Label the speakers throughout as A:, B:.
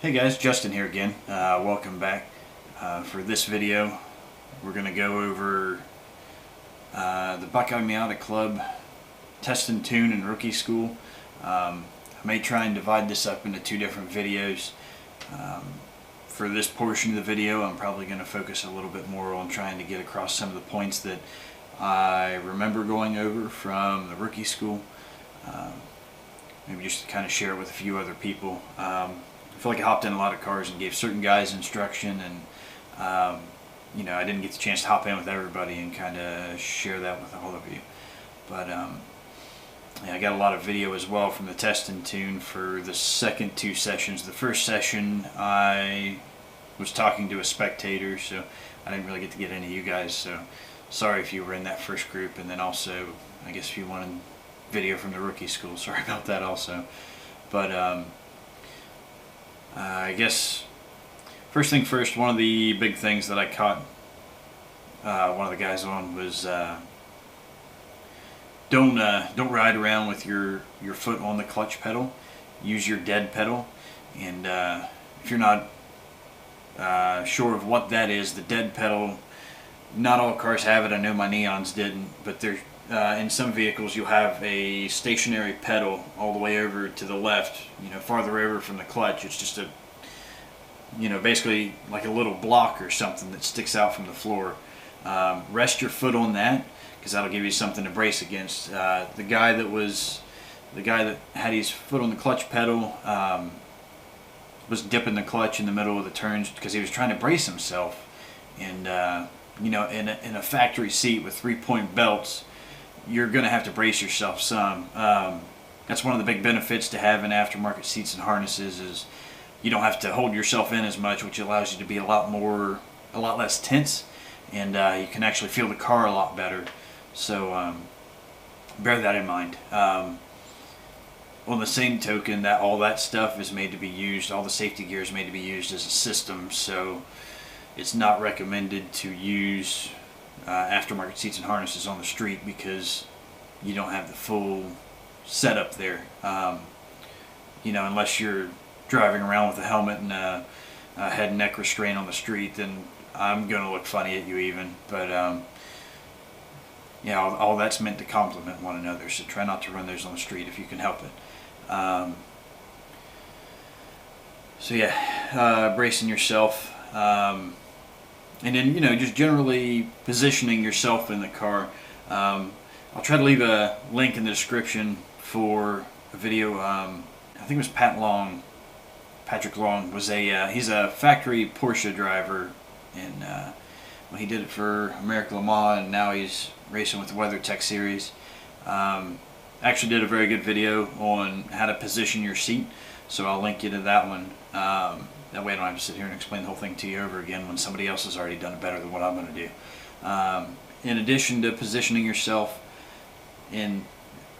A: Hey guys, Justin here again. Welcome back. For this video, we're going to go over the Buckeye Miata Club Test and Tune and Rookie School. I may try and divide this up into two different videos. For this portion of the video, I'm probably going to focus a little bit more on trying to get across some of the points that I remember going over from the Rookie School. Maybe just to kind of share it with a few other people. I feel like I hopped in a lot of cars and gave certain guys instruction, and you know, I didn't get the chance to hop in with everybody and kind of share that with all of you. But yeah, I got a lot of video as well from the Test and Tune for the second two sessions. The first session I was talking to a spectator, so I didn't really get to get any of you guys, so sorry if you were in that first group. And then also, I guess if you wanted video from the Rookie School, sorry about that also. But I guess first thing first, one of the big things that I caught one of the guys on was don't ride around with your foot on the clutch pedal. Use your dead pedal. And if you're not sure of what that is, the dead pedal, not all cars have it. I know my Neons didn't, but there's in some vehicles you'll have a stationary pedal all the way over to the left, you know, farther over from the clutch. It's just a, you know, basically like a little block or something that sticks out from the floor. Rest your foot on that, because that'll give you something to brace against. The guy that had his foot on the clutch pedal was dipping the clutch in the middle of the turns because he was trying to brace himself. And you know, in a factory seat with 3-point belts, you're going to have to brace yourself some. That's one of the big benefits to having aftermarket seats and harnesses, is you don't have to hold yourself in as much, which allows you to be a lot less tense, and you can actually feel the car a lot better. So bear that in mind. On the same token, that all that stuff is made to be used, all the safety gear is made to be used as a system, so it's not recommended to use aftermarket seats and harnesses on the street because you don't have the full setup there. You know, unless you're driving around with a helmet and a head and neck restraint on the street, then I'm going to look funny at you even. But yeah, all that's meant to complement one another, so try not to run those on the street if you can help it. So yeah, bracing yourself. And then, you know, just generally positioning yourself in the car. I'll try to leave a link in the description for a video. I think it was Patrick Long was he's a factory Porsche driver, and well, he did it for America Le Mans, and now he's racing with the WeatherTech series. Actually did a very good video on how to position your seat, so I'll link you to that one. That way I don't have to sit here and explain the whole thing to you over again when somebody else has already done it better than what I'm going to do. In addition to positioning yourself in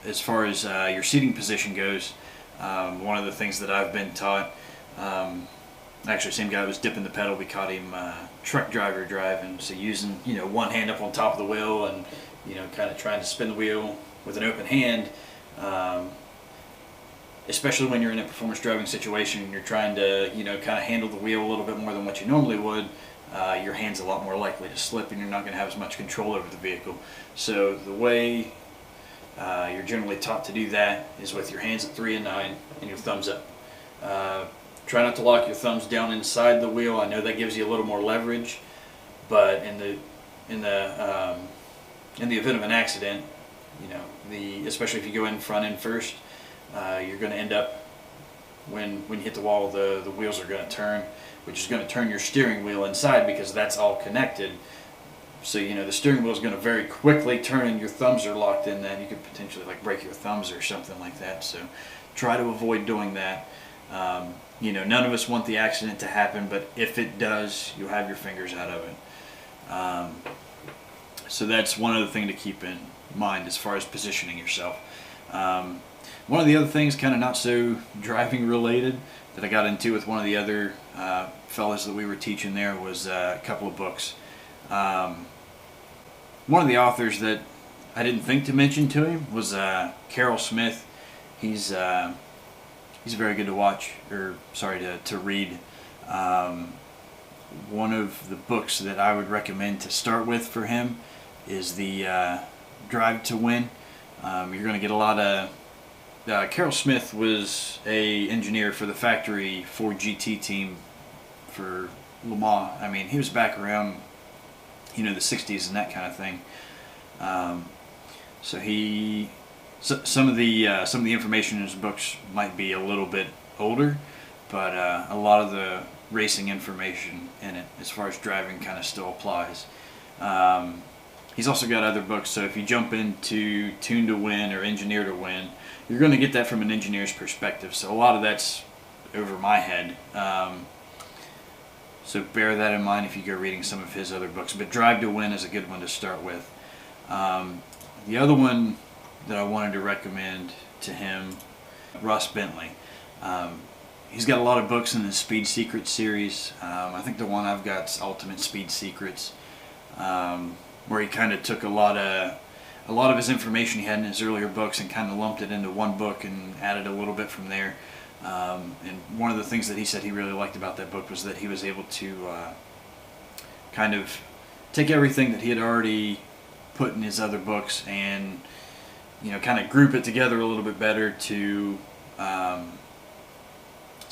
A: as far as your seating position goes, one of the things that I've been taught, actually same guy who was dipping the pedal, we caught him truck driver driving, so using, you know, one hand up on top of the wheel and, you know, kind of trying to spin the wheel with an open hand. Especially when you're in a performance driving situation and you're trying to, you know, kind of handle the wheel a little bit more than what you normally would, your hand's a lot more likely to slip and you're not going to have as much control over the vehicle. So the way you're generally taught to do that is with your hands at 3 and 9 and your thumbs up. Try not to lock your thumbs down inside the wheel. I know that gives you a little more leverage, but in the event of an accident, you know, especially if you go in front end first, you're going to end up, when you hit the wall, the wheels are going to turn, which is going to turn your steering wheel inside because that's all connected. So, you know, the steering wheel is going to very quickly turn and your thumbs are locked in that. You could potentially like break your thumbs or something like that. So try to avoid doing that. You know, none of us want the accident to happen, but if it does, you'll have your fingers out of it. So that's one other thing to keep in mind as far as positioning yourself. One of the other things, kind of not so driving related, that I got into with one of the other fellas that we were teaching there was a couple of books. One of the authors that I didn't think to mention to him was Carroll Smith. He's he's very good to watch, or sorry, to read. One of the books that I would recommend to start with for him is the Drive to Win. You're going to get a lot of. Carroll Smith was a engineer for the factory Ford GT team for Le Mans. I mean, he was back around, the 60s and that kind of thing. Some of the information in his books might be a little bit older, but a lot of the racing information in it, as far as driving, kind of still applies. He's also got other books, so if you jump into Tune to Win or Engineer to Win, you're going to get that from an engineer's perspective. So a lot of that's over my head. So bear that in mind if you go reading some of his other books. But Drive to Win is a good one to start with. The other one that I wanted to recommend to him, Russ Bentley. He's got a lot of books in the Speed Secrets series. I think the one I've got is Ultimate Speed Secrets, where he kind of took a lot of his information he had in his earlier books and kind of lumped it into one book and added a little bit from there. And one of the things that he said he really liked about that book was that he was able to kind of take everything that he had already put in his other books and kind of group it together a little bit better to kind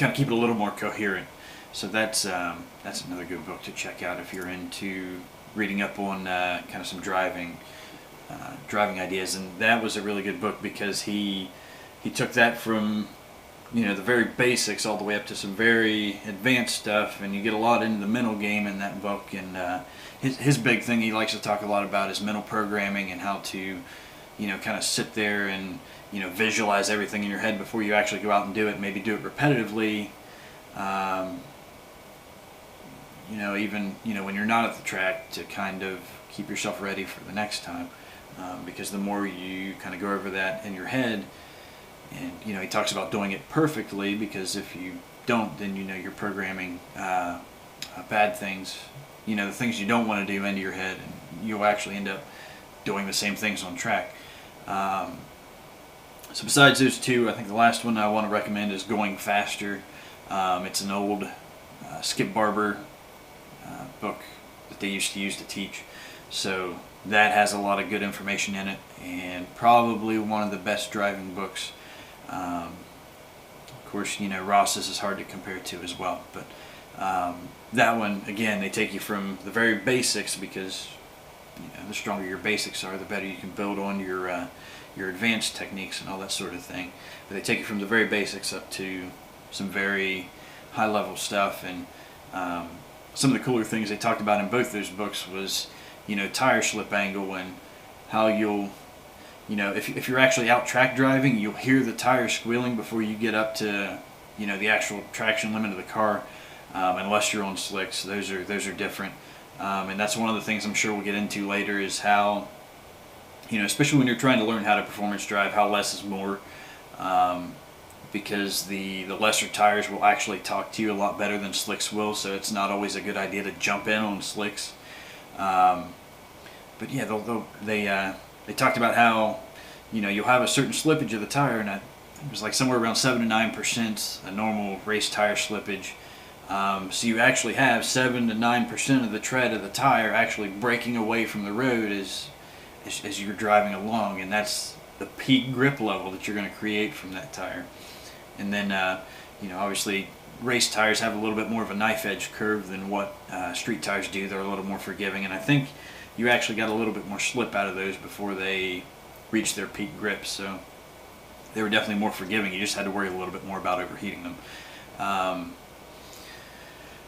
A: of keep it a little more coherent. So that's another good book to check out if you're into reading up on kind of some driving ideas. And that was a really good book because he took that from the very basics all the way up to some very advanced stuff, and you get a lot into the mental game in that book. And his big thing he likes to talk a lot about is mental programming and how to kind of sit there and visualize everything in your head before you actually go out and do it. Maybe do it repetitively. Even when you're not at the track, to kind of keep yourself ready for the next time, because the more you kind of go over that in your head, and he talks about doing it perfectly, because if you don't, then you're programming bad things, the things you don't want to do into your head, and you'll actually end up doing the same things on track. So besides those two, I think the last one I want to recommend is Going Faster. It's an old Skip Barber book that they used to use to teach. So that has a lot of good information in it, and probably one of the best driving books. Of course, Ross's is hard to compare to as well, but that one, again, they take you from the very basics, because the stronger your basics are, the better you can build on your advanced techniques and all that sort of thing. But they take you from the very basics up to some very high level stuff. And some of the cooler things they talked about in both those books was tire slip angle, and how you'll if you're actually out track driving, you'll hear the tire squealing before you get up to the actual traction limit of the car, unless you're on slicks. Those are different. And that's one of the things I'm sure we'll get into later, is how, especially when you're trying to learn how to performance drive, how less is more, because the lesser tires will actually talk to you a lot better than slicks will, so it's not always a good idea to jump in on slicks. But yeah, they talked about how, you'll have a certain slippage of the tire, and it was like somewhere around 7 to 9% a normal race tire slippage. So you actually have 7 to 9% of the tread of the tire actually breaking away from the road as you're driving along, and that's the peak grip level that you're going to create from that tire. And then, obviously race tires have a little bit more of a knife edge curve than what street tires do. They're a little more forgiving, and I think you actually got a little bit more slip out of those before they reached their peak grip. So they were definitely more forgiving. You just had to worry a little bit more about overheating them.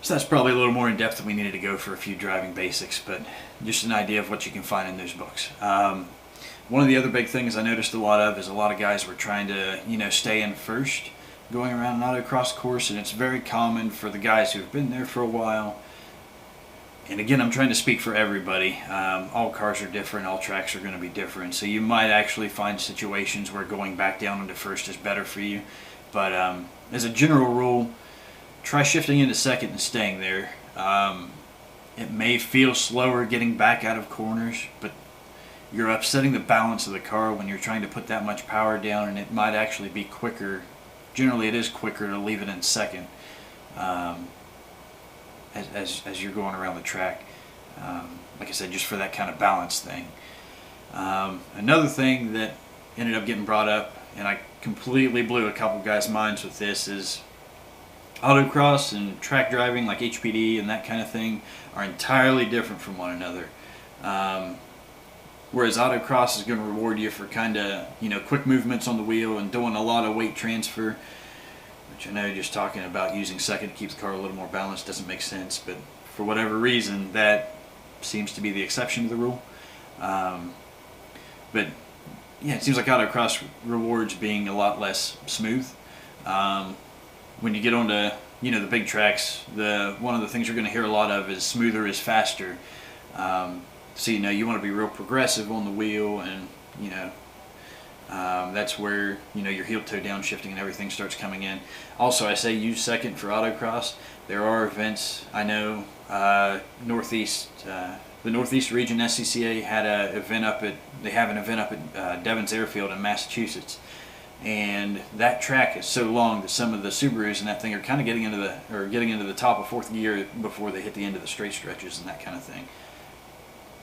A: So that's probably a little more in depth than we needed to go for a few driving basics, but just an idea of what you can find in those books. One of the other big things I noticed a lot of is a lot of guys were trying to, stay in first going around an autocross course, and it's very common for the guys who've been there for a while. And again, I'm trying to speak for everybody. All cars are different, all tracks are going to be different, so you might actually find situations where going back down into first is better for you. But as a general rule, try shifting into second and staying there. It may feel slower getting back out of corners, but you're upsetting the balance of the car when you're trying to put that much power down, and it might actually be quicker generally it is quicker to leave it in second as you're going around the track. Like I said, just for that kind of balance thing. Another thing that ended up getting brought up, and I completely blew a couple guys' minds with this, is autocross and track driving like HPD and that kind of thing are entirely different from one another. Whereas autocross is going to reward you for kind of, quick movements on the wheel and doing a lot of weight transfer, which I know just talking about using second to keep the car a little more balanced doesn't make sense, but for whatever reason that seems to be the exception to the rule. But yeah, it seems like autocross rewards being a lot less smooth. When you get onto the big tracks, one of the things you're going to hear a lot of is smoother is faster. So you want to be real progressive on the wheel, and that's where your heel toe downshifting and everything starts coming in. Also, I say use second for autocross. There are events, I know, the Northeast Region SCCA had an event up at Devon's Airfield in Massachusetts, and that track is so long that some of the Subarus and that thing are kind of getting into the top of fourth gear before they hit the end of the straight stretches and that kind of thing.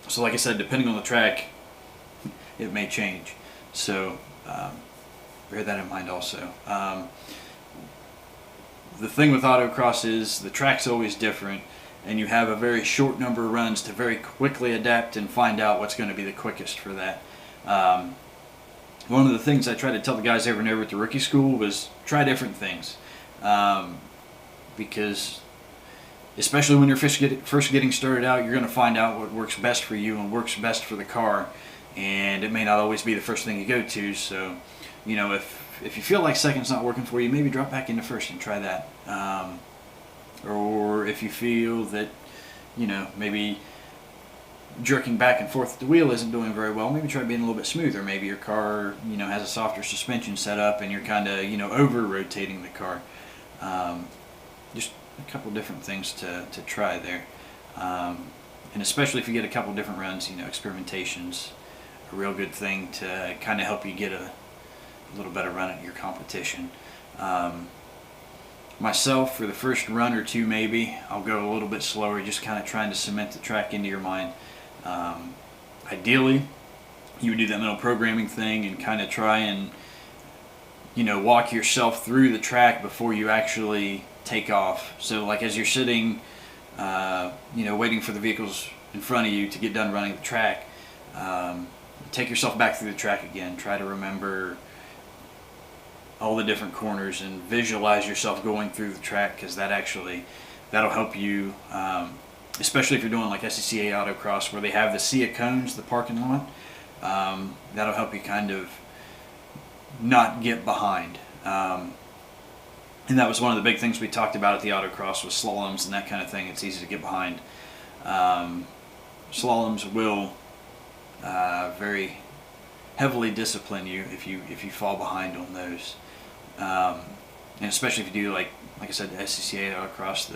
A: So like I said, depending on the track, it may change. So bear that in mind also. The thing with autocross is the track's always different, and you have a very short number of runs to very quickly adapt and find out what's going to be the quickest for that. One of the things I try to tell the guys over and over at the rookie school was try different things, because especially when you're first getting started out, you're going to find out what works best for you and works best for the car, and it may not always be the first thing you go to. So if you feel like second's not working for you, maybe drop back into first and try that. Or if you feel that maybe jerking back and forth at the wheel isn't doing very well, maybe try being a little bit smoother. Maybe your car has a softer suspension setup and you're kind of over rotating the car. Just a couple different things to try there, and especially if you get a couple different runs, experimentation's a real good thing to kind of help you get a little better run at your competition. Myself, for the first run or two, maybe I'll go a little bit slower, just kind of trying to cement the track into your mind. Ideally, you would do that mental programming thing and kind of try and walk yourself through the track before you actually take off. So like as you're sitting waiting for the vehicles in front of you to get done running the track, take yourself back through the track again. Try to remember all the different corners and visualize yourself going through the track, because that'll help you, especially if you're doing like SCCA Autocross where they have the sea of cones, the parking lot. That'll help you kind of not get behind. And that was one of the big things we talked about at the Autocross was slaloms and that kind of thing. It's easy to get behind. Slaloms will very heavily discipline you if you fall behind on those, and especially if you do like I said, the SCCA Autocross,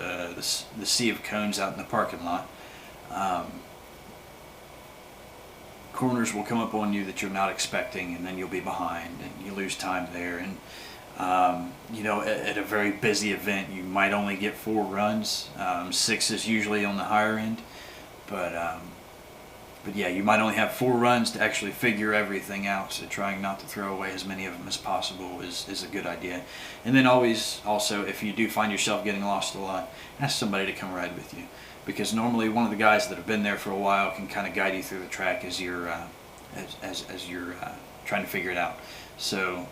A: the sea of cones out in the parking lot. Corners will come up on you that you're not expecting, and then you'll be behind and you lose time there. And at a very busy event, you might only get 4 runs. 6 is usually on the higher end, but yeah, you might only have 4 runs to actually figure everything out. So trying not to throw away as many of them as possible is a good idea. And then always, also, if you do find yourself getting lost a lot, ask somebody to come ride with you, because normally one of the guys that have been there for a while can kind of guide you through the track as you're as you're trying to figure it out. So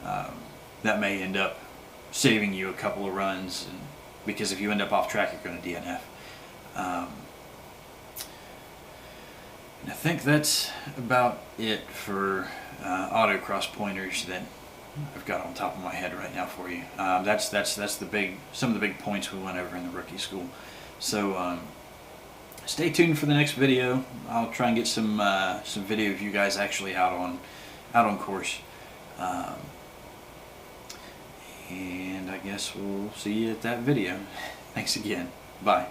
A: that may end up saving you a couple of runs, because if you end up off track, you're going to DNF. And I think that's about it for autocross pointers that I've got on top of my head right now for you. That's some of the big points we went over in the rookie school. So stay tuned for the next video. I'll try and get some video of you guys actually out on course. And I guess we'll see you at that video. Thanks again. Bye.